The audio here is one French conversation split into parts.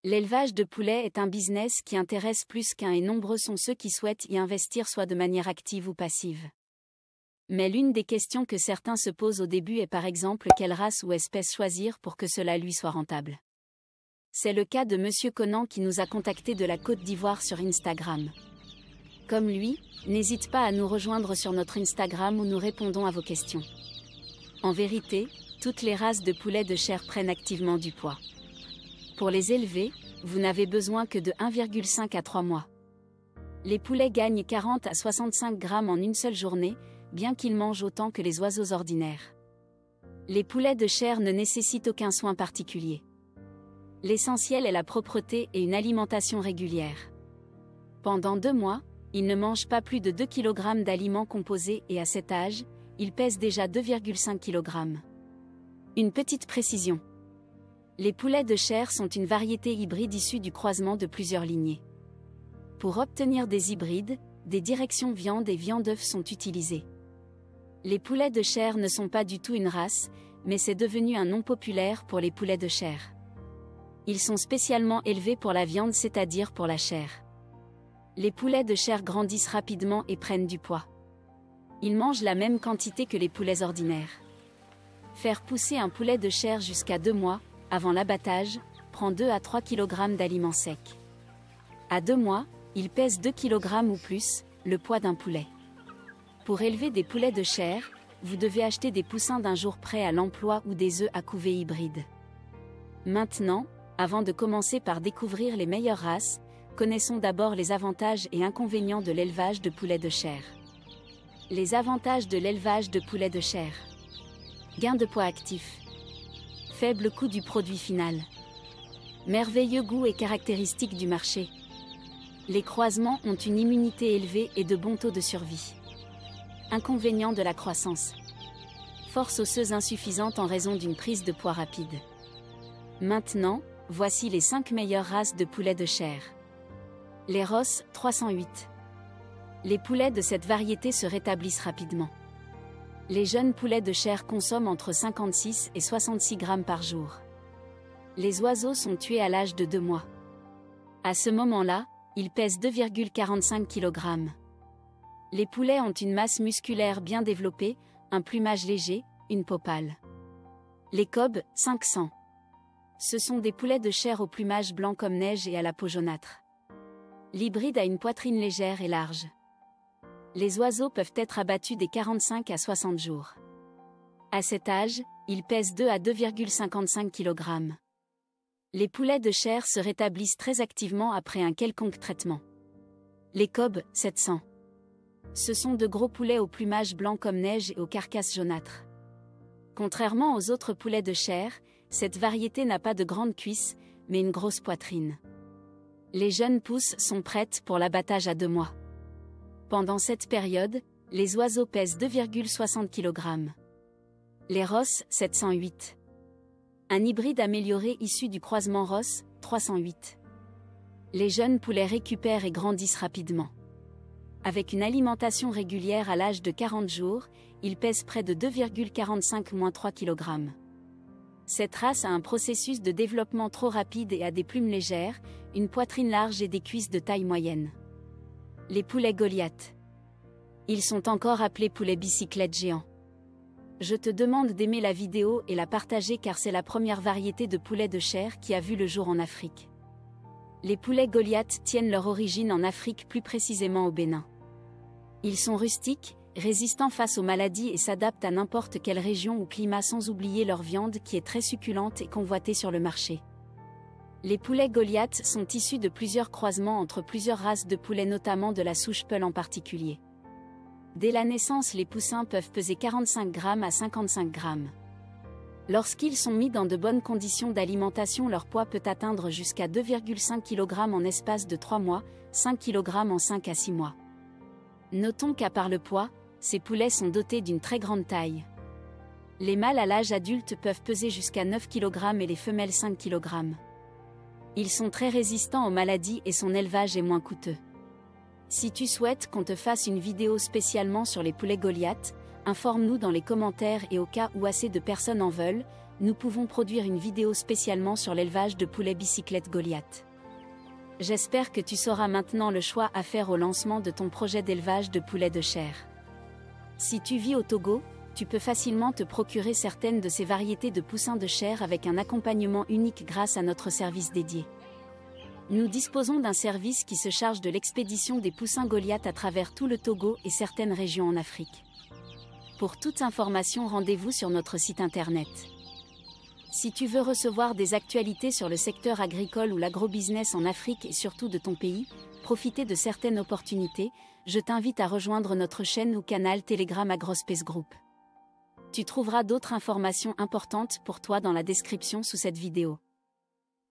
L'élevage de poulets est un business qui intéresse plus qu'un et nombreux sont ceux qui souhaitent y investir soit de manière active ou passive. Mais l'une des questions que certains se posent au début est par exemple quelle race ou espèce choisir pour que cela lui soit rentable. C'est le cas de Monsieur Conan qui nous a contacté de la Côte d'Ivoire sur Instagram. Comme lui, n'hésite pas à nous rejoindre sur notre Instagram où nous répondons à vos questions. En vérité, toutes les races de poulets de chair prennent activement du poids. Pour les élever, vous n'avez besoin que de 1,5 à 3 mois. Les poulets gagnent 40 à 65 grammes en une seule journée, bien qu'ils mangent autant que les oiseaux ordinaires. Les poulets de chair ne nécessitent aucun soin particulier. L'essentiel est la propreté et une alimentation régulière. Pendant 2 mois, ils ne mangent pas plus de 2 kg d'aliments composés et à cet âge, ils pèsent déjà 2,5 kg. Une petite précision. Les poulets de chair sont une variété hybride issue du croisement de plusieurs lignées. Pour obtenir des hybrides, des directions viande et viande-œuf sont utilisées. Les poulets de chair ne sont pas du tout une race, mais c'est devenu un nom populaire pour les poulets de chair. Ils sont spécialement élevés pour la viande, c'est-à-dire pour la chair. Les poulets de chair grandissent rapidement et prennent du poids. Ils mangent la même quantité que les poulets ordinaires. Faire pousser un poulet de chair jusqu'à 2 mois, avant l'abattage, prend 2 à 3 kg d'aliments secs. À 2 mois, il pèse 2 kg ou plus, le poids d'un poulet. Pour élever des poulets de chair, vous devez acheter des poussins d'un jour prêts à l'emploi ou des œufs à couver hybrides. Maintenant, avant de commencer par découvrir les meilleures races, connaissons d'abord les avantages et inconvénients de l'élevage de poulets de chair. Les avantages de l'élevage de poulets de chair. Gain de poids actif. Faible coût du produit final. Merveilleux goût et caractéristiques du marché. Les croisements ont une immunité élevée et de bons taux de survie. Inconvénients de la croissance. Force osseuse insuffisante en raison d'une prise de poids rapide. Maintenant, voici les 5 meilleures races de poulets de chair. Les Ross 308. Les poulets de cette variété se rétablissent rapidement. Les jeunes poulets de chair consomment entre 56 et 66 grammes par jour. Les oiseaux sont tués à l'âge de 2 mois. À ce moment-là, ils pèsent 2,45 kg. Les poulets ont une masse musculaire bien développée, un plumage léger, une peau pâle. Les Cobb 500. Ce sont des poulets de chair au plumage blanc comme neige et à la peau jaunâtre. L'hybride a une poitrine légère et large. Les oiseaux peuvent être abattus dès 45 à 60 jours. À cet âge, ils pèsent 2 à 2,55 kg. Les poulets de chair se rétablissent très activement après un quelconque traitement. Les Cobb 700. Ce sont de gros poulets au plumage blanc comme neige et aux carcasses jaunâtres. Contrairement aux autres poulets de chair, cette variété n'a pas de grandes cuisses, mais une grosse poitrine. Les jeunes pousses sont prêtes pour l'abattage à 2 mois. Pendant cette période, les oiseaux pèsent 2,60 kg. Les Ross 708. Un hybride amélioré issu du croisement Ross 308. Les jeunes poulets récupèrent et grandissent rapidement. Avec une alimentation régulière à l'âge de 40 jours, ils pèsent près de 2,45-3 kg. Cette race a un processus de développement trop rapide et a des plumes légères, une poitrine large et des cuisses de taille moyenne. Les poulets Goliath. Ils sont encore appelés poulets bicyclettes géants. Je te demande d'aimer la vidéo et la partager car c'est la première variété de poulets de chair qui a vu le jour en Afrique. Les poulets Goliath tiennent leur origine en Afrique, plus précisément au Bénin. Ils sont rustiques, résistants face aux maladies et s'adaptent à n'importe quelle région ou climat, sans oublier leur viande qui est très succulente et convoitée sur le marché. Les poulets Goliath sont issus de plusieurs croisements entre plusieurs races de poulets, notamment de la souche Peul en particulier. Dès la naissance, les poussins peuvent peser 45 grammes à 55 grammes. Lorsqu'ils sont mis dans de bonnes conditions d'alimentation, leur poids peut atteindre jusqu'à 2,5 kg en espace de 3 mois, 5 kg en 5 à 6 mois. Notons qu'à part le poids, ces poulets sont dotés d'une très grande taille. Les mâles à l'âge adulte peuvent peser jusqu'à 9 kg et les femelles 5 kg. Ils sont très résistants aux maladies et son élevage est moins coûteux. Si tu souhaites qu'on te fasse une vidéo spécialement sur les poulets Goliath, informe-nous dans les commentaires et au cas où assez de personnes en veulent, nous pouvons produire une vidéo spécialement sur l'élevage de poulets bicyclette Goliath. J'espère que tu sauras maintenant le choix à faire au lancement de ton projet d'élevage de poulets de chair. Si tu vis au Togo, tu peux facilement te procurer certaines de ces variétés de poussins de chair avec un accompagnement unique grâce à notre service dédié. Nous disposons d'un service qui se charge de l'expédition des poussins Goliath à travers tout le Togo et certaines régions en Afrique. Pour toute information, rendez-vous sur notre site internet. Si tu veux recevoir des actualités sur le secteur agricole ou l'agrobusiness en Afrique et surtout de ton pays, profiter de certaines opportunités, je t'invite à rejoindre notre chaîne ou canal Telegram Agrospace Group. Tu trouveras d'autres informations importantes pour toi dans la description sous cette vidéo.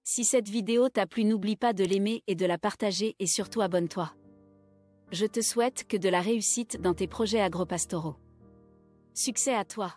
Si cette vidéo t'a plu, n'oublie pas de l'aimer et de la partager et surtout abonne-toi. Je te souhaite que de la réussite dans tes projets agropastoraux. Succès à toi!